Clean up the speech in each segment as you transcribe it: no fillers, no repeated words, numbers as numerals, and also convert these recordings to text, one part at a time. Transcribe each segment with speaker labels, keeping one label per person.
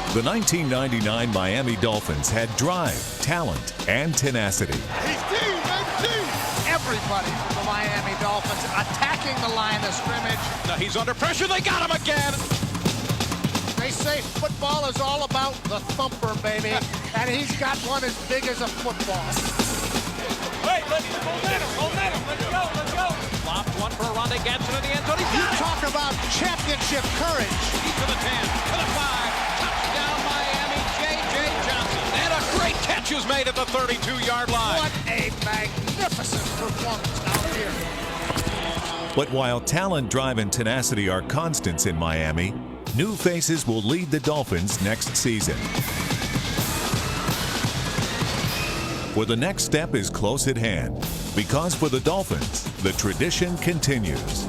Speaker 1: The 1999 Miami Dolphins had drive, talent, and tenacity.
Speaker 2: He's deep, and deep.
Speaker 3: Everybody from the Miami Dolphins attacking the line of scrimmage.
Speaker 2: Now he's under pressure. They got him again.
Speaker 3: They say football is all about the thumper, baby. And he's got one as big as a football.
Speaker 2: Hey, let's momentum. Let's go.
Speaker 4: Lobbed one for Rondé Gadsden in the end zone.
Speaker 3: You talk about championship courage.
Speaker 4: He's to the 10, to the 5. Touchdown Miami, J.J. Johnson.
Speaker 2: And a great catch is made at the 32-yard line.
Speaker 3: What a magnificent performance out here.
Speaker 1: But while talent, drive, and tenacity are constants in Miami, new faces will lead the Dolphins next season. For the next step is close at hand, because for the Dolphins, the tradition continues.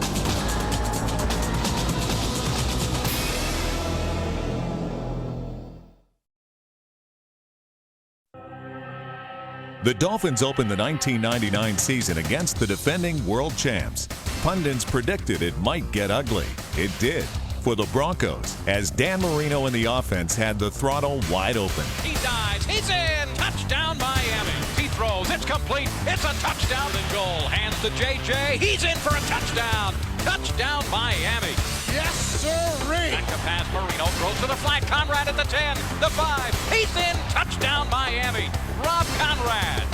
Speaker 1: The Dolphins opened the 1999 season against the defending world champs. Pundits predicted it might get ugly. It did. For the Broncos, as Dan Marino and the offense had the throttle wide open.
Speaker 4: He dives, he's in, touchdown Miami. He throws, it's complete, it's a touchdown and goal. Hands to J.J., he's in for a touchdown. Touchdown Miami.
Speaker 3: Yes, sirree.
Speaker 4: Back to pass, Marino throws to the flat. Conrad at the 10, the 5, he's in, touchdown Miami. Rob Conrad.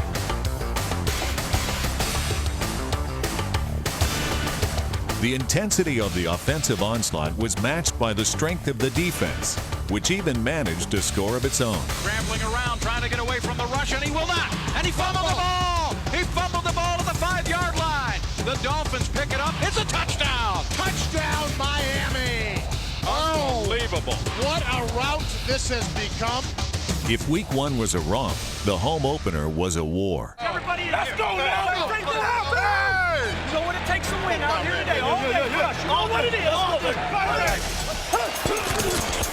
Speaker 1: The intensity of the offensive onslaught was matched by the strength of the defense, which even managed to score of its own.
Speaker 4: Scrambling around, trying to get away from the rush, and he will not. And he fumbled the ball. He fumbled the ball to the 5-yard line. The Dolphins pick it up. It's a touchdown.
Speaker 3: Touchdown, Miami.
Speaker 4: Unbelievable.
Speaker 3: What a rout this has become.
Speaker 1: If week 1 was a romp, the home opener was a war.
Speaker 4: Everybody in
Speaker 2: Let's
Speaker 4: here.
Speaker 2: go now.
Speaker 4: Hey! You know what it takes to win out here today. All day rush. You know what it is. All day.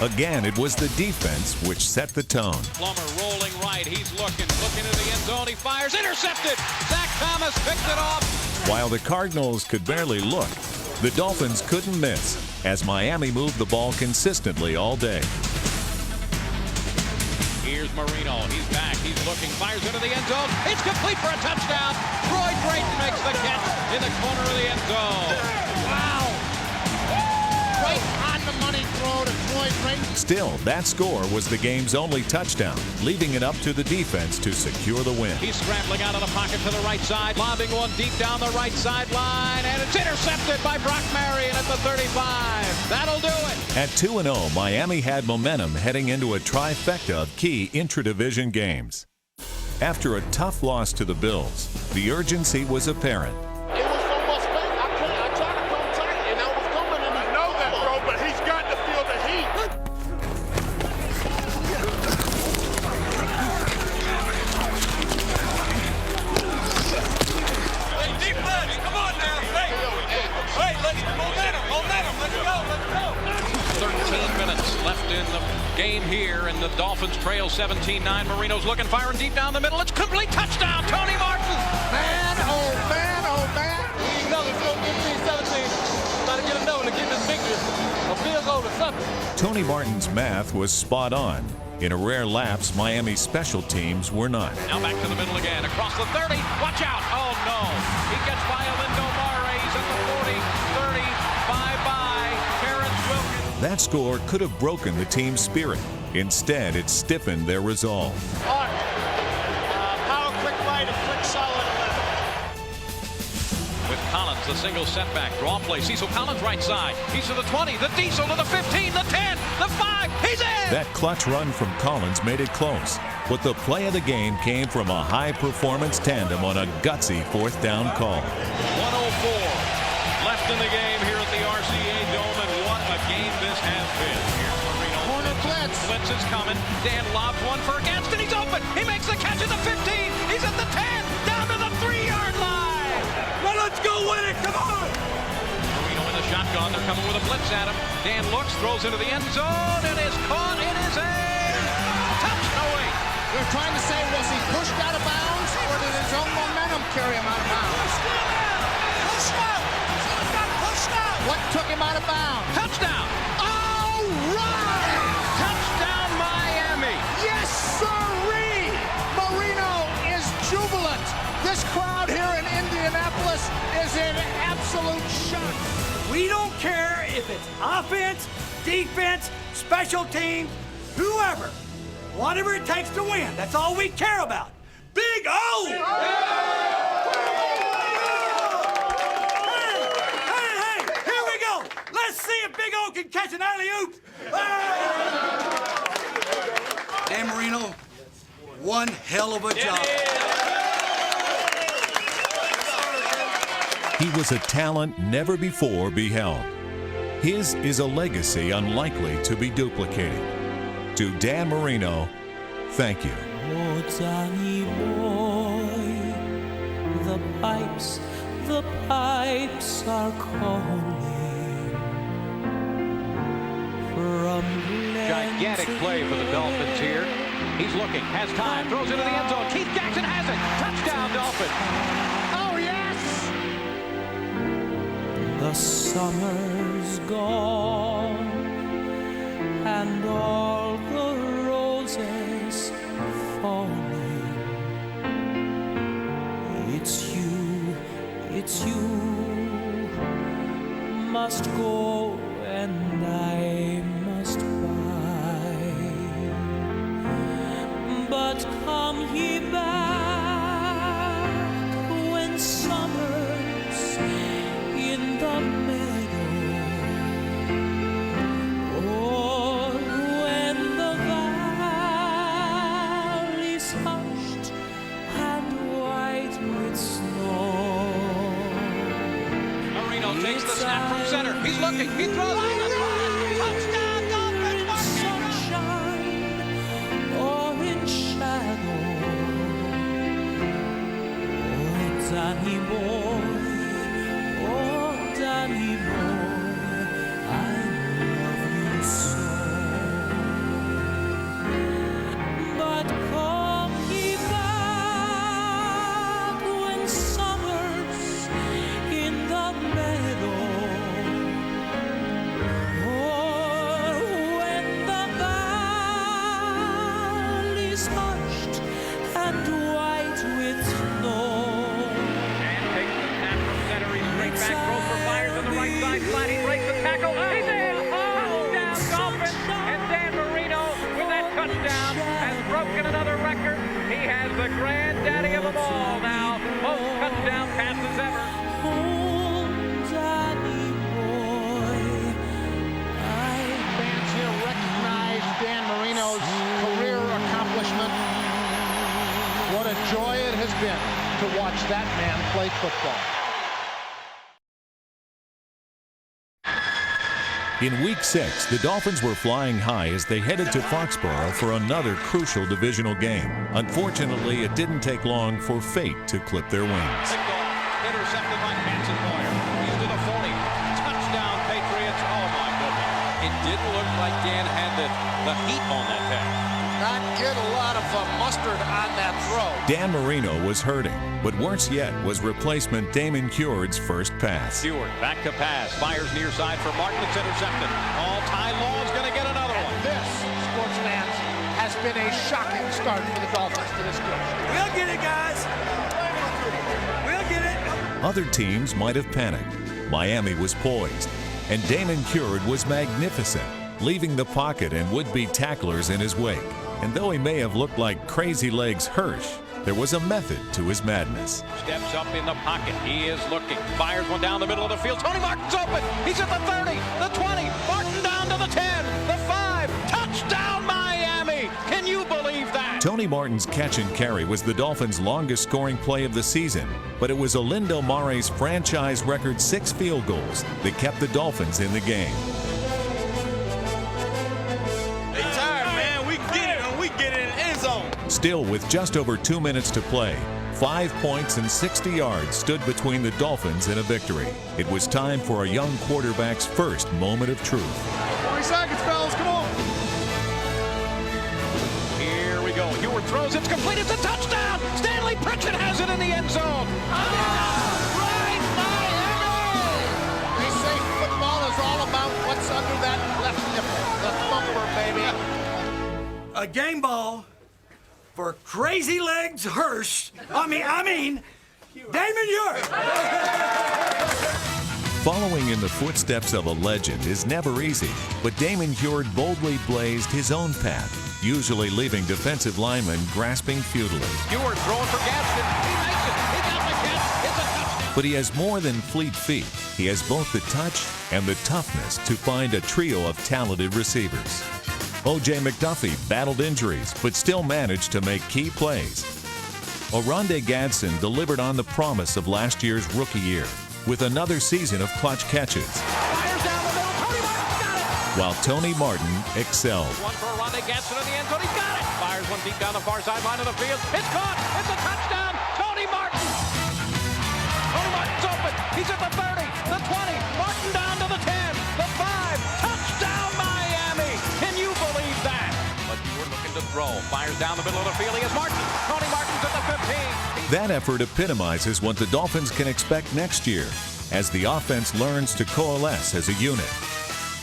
Speaker 1: Again, it was the defense which set the tone.
Speaker 4: Plummer rolling right. He's looking into the end zone. He fires. Intercepted. Zach Thomas picked it off.
Speaker 1: While the Cardinals could barely look, the Dolphins couldn't miss as Miami moved the ball consistently all day.
Speaker 4: Here's Marino. He's back. He's looking. Fires into the end zone. It's complete for a touchdown. Troy Drayton makes the catch in the corner of the end zone.
Speaker 3: Wow. Right on the money throw to Troy Drayton.
Speaker 1: Still, that score was the game's only touchdown, leaving it up to the defense to secure the win.
Speaker 4: He's scrambling out of the pocket to the right side, lobbing one deep down the right sideline, and it's intercepted by Brock Marion at the 35. That'll do it.
Speaker 1: At 2-0, Miami had momentum heading into a trifecta of key intra-division games. After a tough loss to the Bills, the urgency was apparent.
Speaker 5: It was so much pain. I tried to come tight, and I was coming in. I know that, bro, but he's got to feel the heat.
Speaker 2: Hey, deep left. Come on now. Hey, let's momentum. Let's go.
Speaker 4: 13 minutes left in the game here, and the Dolphins trail 17-9. Marino's looking, firing deep down the middle. It's complete touchdown, Tony Martin.
Speaker 3: Man, oh man, oh man.
Speaker 6: We know it's going to get 17. Try to get another one to get this victory. A field goal or something.
Speaker 1: Tony Martin's math was spot on. In a rare lapse, Miami's special teams were not.
Speaker 4: Now back to the middle again, across the 30. Watch out. Oh, no. He gets by Alindo Mare. He's at the 40, 30, bye-bye. Terrence Wilkins.
Speaker 1: That score could have broken the team's spirit. Instead, it stiffened their resolve.
Speaker 5: Power quick right and quick solid 11.
Speaker 4: With Collins, the single setback, draw play. Cecil Collins right side. He's to the 20, the Diesel to the 15, the 10, the 5. He's in!
Speaker 1: That clutch run from Collins made it close, but the play of the game came from a high-performance tandem on a gutsy fourth down call.
Speaker 4: 104 left in the game here at the RCA Dome, and what a game this has been. Here's Marino.
Speaker 3: Corner blitz.
Speaker 4: Blitz is coming. Dan lobs one for Gadsden. He's open. He makes the catch at the 15. He's at the 10, down to the 3-yard line.
Speaker 2: Well, let's go with it. Come on.
Speaker 4: Marino in the shotgun. They're coming with a blitz at him. Dan looks, throws into the end zone, and is caught. It is a touchdown.
Speaker 3: We're trying to say, was he pushed out of bounds, or did his own momentum carry him out of bounds? What took him out of bounds?
Speaker 4: Touchdown.
Speaker 3: All right!
Speaker 4: Touchdown,
Speaker 7: if it's offense, defense, special teams, whoever. Whatever it takes to win. That's all we care about. Big O! Hey, here we go. Let's see if Big O can catch an alley-oop.
Speaker 8: Dan Marino, one hell of a job.
Speaker 1: He was a talent never before beheld. His is a legacy unlikely to be duplicated. To Dan Marino, thank you.
Speaker 9: Oh, Danny boy, the pipes are calling from
Speaker 4: Gigantic play for the Dolphins here. He's looking, has time, throws into the end zone. Keith Jackson has it. Touchdown, Dolphins.
Speaker 3: Oh, yes!
Speaker 9: The summer's gone and all the roses falling. It's you must go and I must buy. But come ye back when summer's in the meadow, or when the valley's hushed and white with snow.
Speaker 4: Marino takes the snap from center. He's looking. He throws. Touchdown, Dolphins.
Speaker 9: Sunshine or in shadow. Oh, Danny boy, I love you so. But come ye back when summer's in the meadow, or when the valley's hushed and white with snow.
Speaker 4: And takes the snap from center. He's straight back. Throws for Myers on the right side. Flat. He breaks the tackle. He's in. Touchdown, Dolphins. And Dan Marino with that touchdown has broken another record. He has the granddaddy of them all now. Most touchdown passes ever.
Speaker 9: Oh, Danny boy,
Speaker 3: Fans here recognize Dan Marino's career accomplishment. What a joy it has been to watch that man play football.
Speaker 1: In Week 6, the Dolphins were flying high as they headed to Foxborough for another crucial divisional game. Unfortunately, it didn't take long for fate to clip their wings.
Speaker 4: Big ball. Intercepted by Hanson Moyer. He's to the 40. Touchdown, Patriots. Oh, my goodness. It didn't look like Dan had the heat on that pass.
Speaker 3: Not get a lot of mustard on that throw.
Speaker 1: Dan Marino was hurting, but worse yet was replacement Damon Cured's first pass.
Speaker 4: Stewart back to pass. Fires near side for Martin. It's intercepted. Ty Law's going to get another one.
Speaker 3: This, sports fans, has been a shocking start for the Dolphins to this game.
Speaker 7: We'll get it, guys. We'll get it.
Speaker 1: Other teams might have panicked. Miami was poised, and Damon Cured was magnificent, leaving the pocket and would-be tacklers in his wake. And though he may have looked like Crazy Legs Hirsch, there was a method to his madness.
Speaker 4: Steps up in the pocket. He is looking. Fires one down the middle of the field. Tony Martin's open. He's at the 30, the 20. Martin down to the 10, the 5. Touchdown, Miami. Can you believe that?
Speaker 1: Tony Martin's catch and carry was the Dolphins' longest scoring play of the season, but it was Olindo Mare's franchise record 6 field goals that kept the Dolphins in the game. Still, with just over 2 minutes to play, 5 points and 60 yards stood between the Dolphins and a victory. It was time for a young quarterback's first moment of truth.
Speaker 3: 3 seconds, fellas, come on.
Speaker 4: Here we go. Heward throws. It's complete. It's a touchdown. Stanley Pritchett has it in the end zone.
Speaker 3: Right, Miami! They say football is all about what's under that left nipple. The thumper, baby.
Speaker 7: A game ball for Crazy Legs Hirsch. I mean, Damon Ewert.
Speaker 1: Following in the footsteps of a legend is never easy, but Damon Huard boldly blazed his own path, usually leaving defensive linemen grasping futilely.
Speaker 4: Huard throwing for Gaston. He makes it. He got the catch. It's a touchdown.
Speaker 1: But he has more than fleet feet. He has both the touch and the toughness to find a trio of talented receivers. O.J. McDuffie battled injuries, but still managed to make key plays. Oronde Gadsden delivered on the promise of last year's rookie year with another season of clutch catches.
Speaker 4: Fires down the middle. Tony Martin got it.
Speaker 1: While Tony Martin excelled.
Speaker 4: One for Oronde Gadsden in the end zone. He's got it. Fires one deep down the far sideline of the field. It's caught. It's a touchdown. Tony Martin. Tony Martin's open. He's at the 30, the 20. Martin down to the 10, the 5. Touchdown Miami. Can you believe that? But Huard looking to throw. Fires down the middle of the field. He has Martin. Tony Martin's at the 15.
Speaker 1: That effort epitomizes what the Dolphins can expect next year as the offense learns to coalesce as a unit.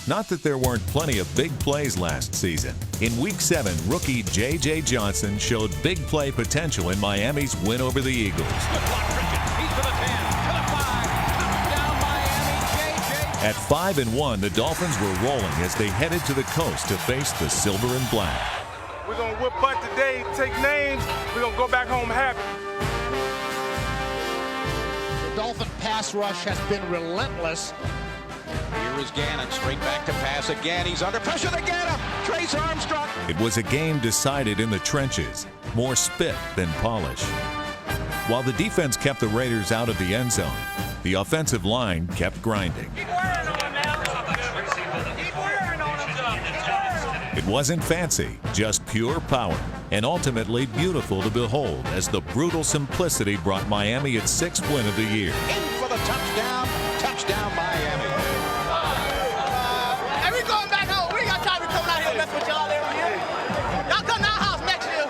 Speaker 1: Not that there weren't plenty of big plays last season. In Week 7, rookie J.J. Johnson showed big play potential in Miami's win over the Eagles.
Speaker 4: Good block, Pritchett. He's to the 10, to the 5. Touchdown Miami. J.J.
Speaker 1: At 5-1, the Dolphins were rolling as they headed to the coast to face the Silver and Black.
Speaker 6: We're going to whip butt today, take names. We're going to go back home happy.
Speaker 3: The Dolphin pass rush has been relentless.
Speaker 4: Here is Gannon, straight back to pass again. He's under pressure. They get him. Trace Armstrong.
Speaker 1: It was a game decided in the trenches, more spit than polish. While the defense kept the Raiders out of the end zone, the offensive line kept grinding.
Speaker 4: Keep wearing on him now. Keep wearing on him.
Speaker 1: It wasn't fancy, just pure power, and ultimately beautiful to behold as the brutal simplicity brought Miami its 6th win of the year.
Speaker 4: In for the touchdown. Touchdown Miami.
Speaker 5: Hey, we going back home. We ain't got time to come out here and mess with y'all every year. Y'all come to our house next year.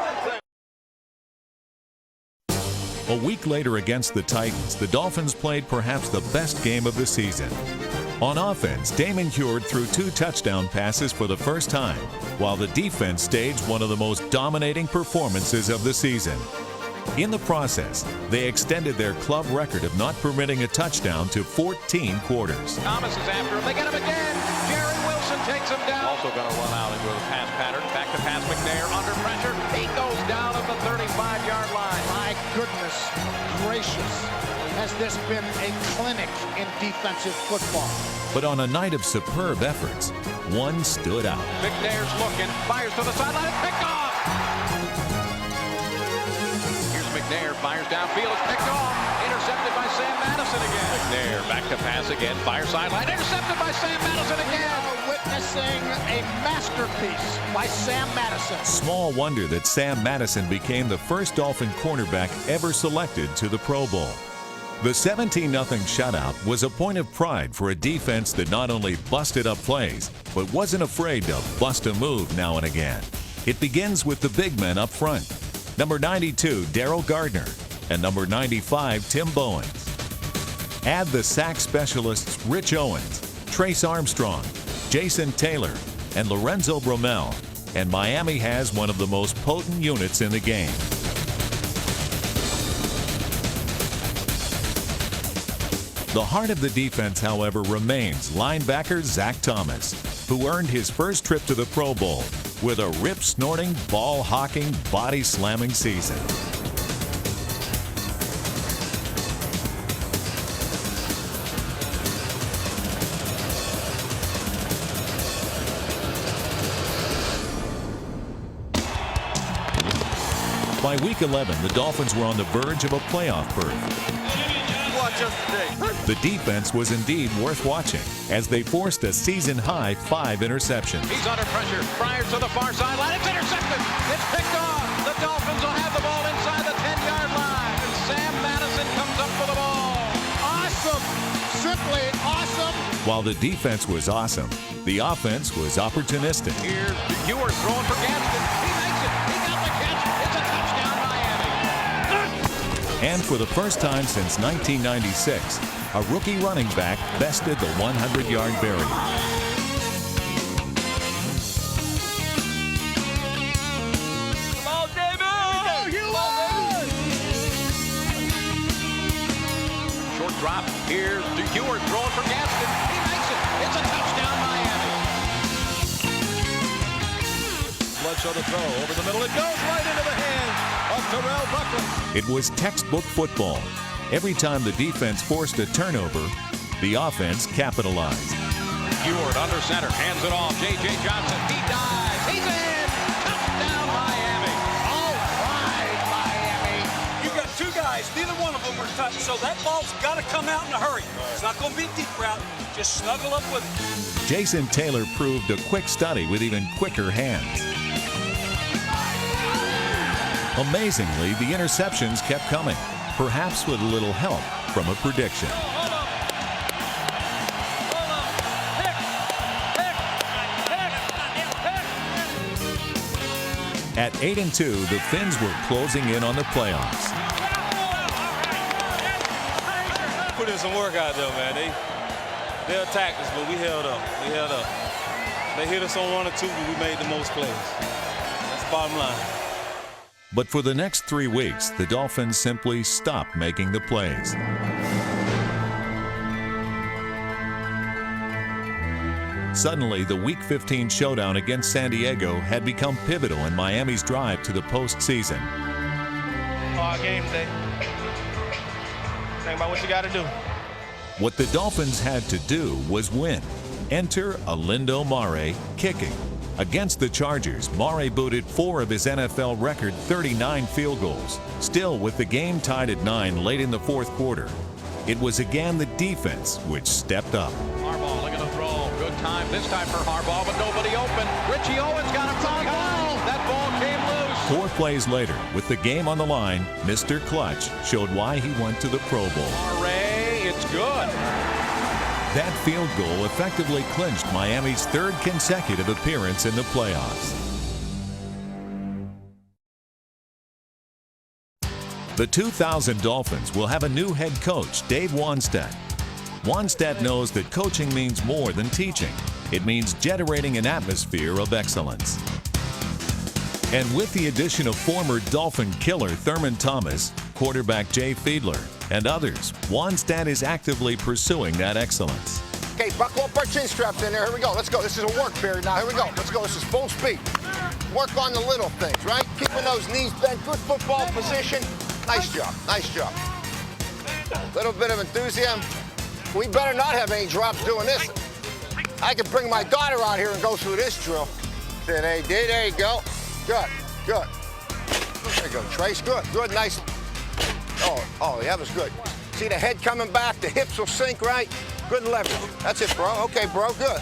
Speaker 1: A week later against the Titans, the Dolphins played perhaps the best game of the season. On offense, Damon Huard threw 2 touchdown passes for the first time, while the defense staged one of the most dominating performances of the season. In the process, they extended their club record of not permitting a touchdown to 14 quarters.
Speaker 4: Thomas is after him. They get him again. Jerry Wilson takes him down. Also going to run out into a pass pattern. Back to pass McNair under pressure. He goes down at the 35-yard line.
Speaker 3: My goodness gracious, has this been a clinic in defensive football?
Speaker 1: But on a night of superb efforts, one stood out.
Speaker 4: McNair's looking. Fires to the sideline. It's picked off. Here's McNair. Fires downfield. It's picked off. Intercepted by Sam Madison again. McNair back to pass again. Fire sideline. Intercepted by Sam Madison again.
Speaker 3: Witnessing a masterpiece by Sam Madison.
Speaker 1: Small wonder that Sam Madison became the first Dolphin cornerback ever selected to the Pro Bowl. The 17-0 shutout was a point of pride for a defense that not only busted up plays, but wasn't afraid to bust a move now and again. It begins with the big men up front. Number 92, Darrell Gardner, and number 95, Tim Bowens. Add the sack specialists Rich Owens, Trace Armstrong, Jason Taylor, and Lorenzo Bromell, and Miami has one of the most potent units in the game. The heart of the defense, however, remains linebacker Zach Thomas, who earned his first trip to the Pro Bowl with a rip-snorting, ball-hawking, body-slamming season. By week 11, the Dolphins were on the verge of a playoff berth.
Speaker 6: Watch us today.
Speaker 1: The defense was indeed worth watching as they forced a season-high 5 interceptions.
Speaker 4: He's under pressure. Fires to the far sideline. It's intercepted. It's picked off. The Dolphins will have the ball inside the 10-yard line. And Sam Madison comes up for the ball.
Speaker 3: Awesome! Simply awesome!
Speaker 1: While the defense was awesome, the offense was opportunistic.
Speaker 4: Here's Huard throwing for Gadsden. He makes it. He got the catch. It's a touchdown, Miami.
Speaker 1: And for the first time since 1996, a rookie running back bested the 100-yard barrier.
Speaker 4: Come on, David! Short drop. Here's Huard Stafford throwing for Gaston. He makes it. It's a touchdown, Miami.
Speaker 2: Bloodshot to throw over the middle. It goes right into the hands of Terrell Buckley.
Speaker 1: It was textbook football. Every time the defense forced a turnover, the offense capitalized.
Speaker 4: Ewart under center, hands it off. J.J. Johnson, he dives. He's in. Touchdown, Miami.
Speaker 7: All right, Miami.
Speaker 6: You got two guys. Neither one of them are touched, so that ball's got to come out in a hurry. It's not going to be a deep route. Just snuggle up with it.
Speaker 1: Jason Taylor proved a quick study with even quicker hands. Amazingly, the interceptions kept coming, perhaps with a little help from a prediction. At 8-2, the Finns were closing in on the playoffs.
Speaker 6: Put in some work out there, man. They attacked us, but we held up. We held up. They hit us on 1 or 2, but we made the most plays. That's the bottom line.
Speaker 1: But for the next 3 weeks, the Dolphins simply stopped making the plays. Suddenly, the Week 15 showdown against San Diego had become pivotal in Miami's drive to the postseason.
Speaker 6: Game day. Think about what you got to do.
Speaker 1: What the Dolphins had to do was win. Enter Alindo Mare kicking. Against the Chargers, Mare booted 4 of his NFL record 39 field goals, still with the game tied at 9 late in the fourth quarter. It was again the defense which stepped up.
Speaker 4: Harbaugh looking to throw. Good time this time for Harbaugh, but nobody open. Richie Owens got a foul ball. That ball came loose.
Speaker 1: 4 plays later, with the game on the line, Mr. Clutch showed why he went to the Pro Bowl.
Speaker 4: Mare, it's good.
Speaker 1: That field goal effectively clinched Miami's 3rd consecutive appearance in the playoffs. The 2000 Dolphins will have a new head coach, Dave Wannstedt. Wannstedt knows that coaching means more than teaching. It means generating an atmosphere of excellence. And with the addition of former Dolphin killer Thurman Thomas, quarterback Jay Fiedler, and others, Wannstedt is actively pursuing that excellence.
Speaker 5: Okay, buckle up our chin straps in there. Here we go. Let's go. This is a work period now. Here we go. Let's go. This is full speed. Work on the little things, right? Keeping those knees bent. Good football position. Nice job. Nice job. Little bit of enthusiasm. We better not have any drops doing this. I could bring my daughter out here and go through this drill. There you go. Good. Good. There you go, Trace. Good. Good. Nice. Oh, yeah, that was good. See the head coming back, the hips will sink, right? Good leverage. That's it, bro. Okay, bro, good.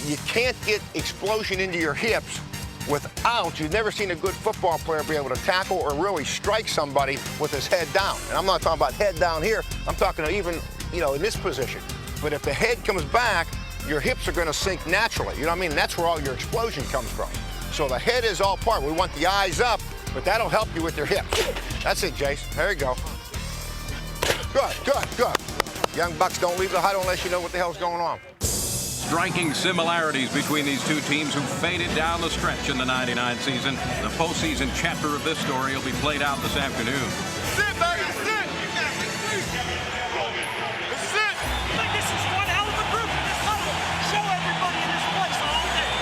Speaker 5: You can't get explosion into your hips without, you've never seen a good football player be able to tackle or really strike somebody with his head down. And I'm not talking about head down here. I'm talking even, in this position. But if the head comes back, your hips are going to sink naturally. You know what I mean? That's where all your explosion comes from. So the head is all part. We want the eyes up, but that'll help you with your hips. That's it, Jace. There you go. Good, good, good. Young bucks don't leave the huddle unless you know what the hell's going on.
Speaker 4: Striking similarities between these two teams who faded down the stretch in the '99 season. The postseason chapter of this story will be played out this afternoon.
Speaker 5: Sit, baby, sit! Sit!
Speaker 7: This is one hell of a group in this huddle. Show everybody in this place all day.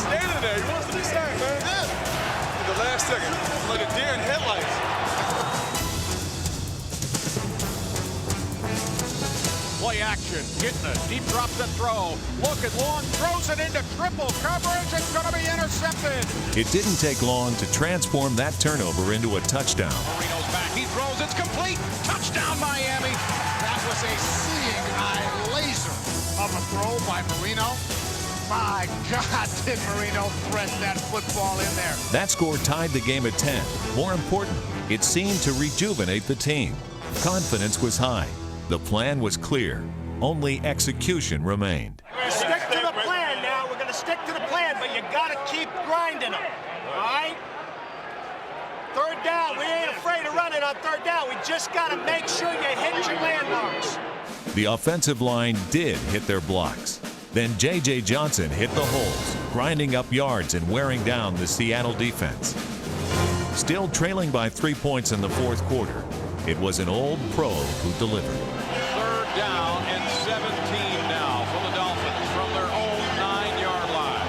Speaker 6: Standing there, he wants to be sacked, man. In the last second, like a deer in headlights.
Speaker 7: Play action, getting a deep drop to throw. Looking long, throws it into triple coverage. It's going to be intercepted.
Speaker 1: It didn't take long to transform that turnover into a touchdown.
Speaker 4: Marino's back, he throws, it's complete. Touchdown, Miami.
Speaker 3: That was a seeing eye laser of a throw by Marino. My God, did Marino thread that football in there.
Speaker 1: That score tied the game at 10. More important, it seemed to rejuvenate the team. Confidence was high. The plan was clear. Only execution remained.
Speaker 7: We're going to stick to the plan now. We're going to stick to the plan, but you got to keep grinding them. All right? Third down. We ain't afraid of running on third down. We just got to make sure you hit your landmarks.
Speaker 1: The offensive line did hit their blocks. Then J.J. Johnson hit the holes, grinding up yards and wearing down the Seattle defense. Still trailing by 3 points in the fourth quarter, it was an old pro who delivered.
Speaker 10: Third down and 17 now for the Dolphins from their own 9-yard line.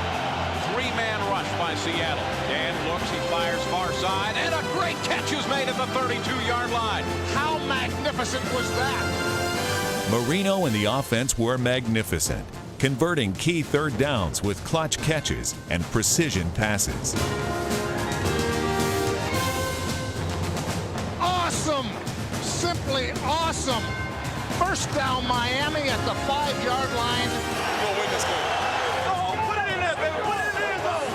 Speaker 10: Three-man rush by Seattle. Dan looks, he fires far side, and a great catch is made at the 32-yard line.
Speaker 3: How magnificent was that?
Speaker 1: Marino and the offense were magnificent, converting key third downs with clutch catches and precision passes.
Speaker 3: Awesome! Simply awesome! First down Miami at the 5-yard line.
Speaker 2: We'll win this game. Oh, put it in there, baby. Put it in there, though.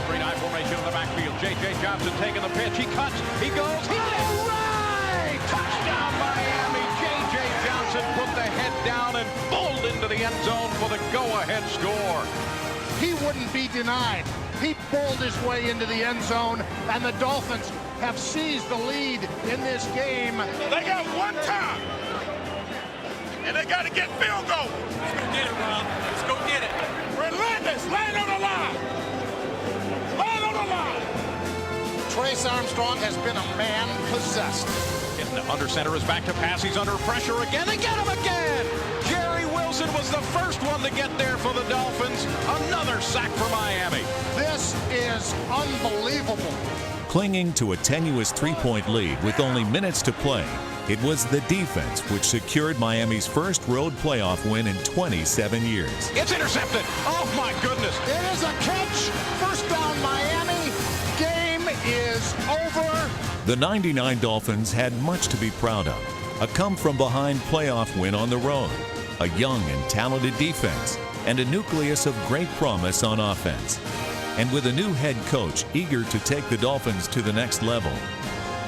Speaker 10: Straight-eye formation in the backfield. J.J. Johnson taking the pitch. He cuts. He goes. He all right! Touchdown Miami. J.J. Johnson put the head down and bowled into the end zone for the go-ahead score.
Speaker 3: He wouldn't be denied. He bowled his way into the end zone, and the Dolphins have seized the lead in this game.
Speaker 2: They got one time, and they got to get field goal. Let's go get it, Rob. Let's go get it. Relentless. Land on the line. Land on the line.
Speaker 3: Trace Armstrong has been a man possessed.
Speaker 10: And under center is back to pass. He's under pressure again. They get him again. Jerry Wilson was the first one to get there for the Dolphins. Another sack for Miami.
Speaker 3: This is unbelievable.
Speaker 1: Clinging to a tenuous 3-point lead with only minutes to play, it was the defense which secured Miami's first road playoff win in 27 years.
Speaker 10: It's intercepted. Oh, my goodness.
Speaker 3: It is a catch. First down Miami. Game is over.
Speaker 1: The '99 Dolphins had much to be proud of. A come-from-behind playoff win on the road, a young and talented defense, and a nucleus of great promise on offense. And with a new head coach eager to take the Dolphins to the next level,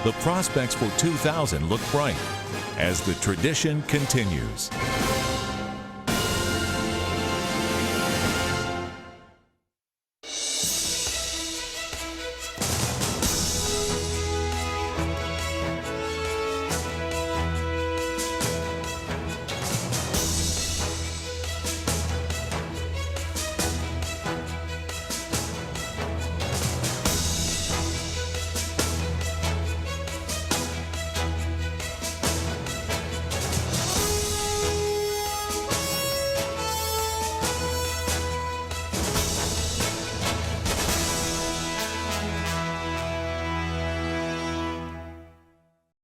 Speaker 1: the prospects for 2000 look bright as the tradition continues.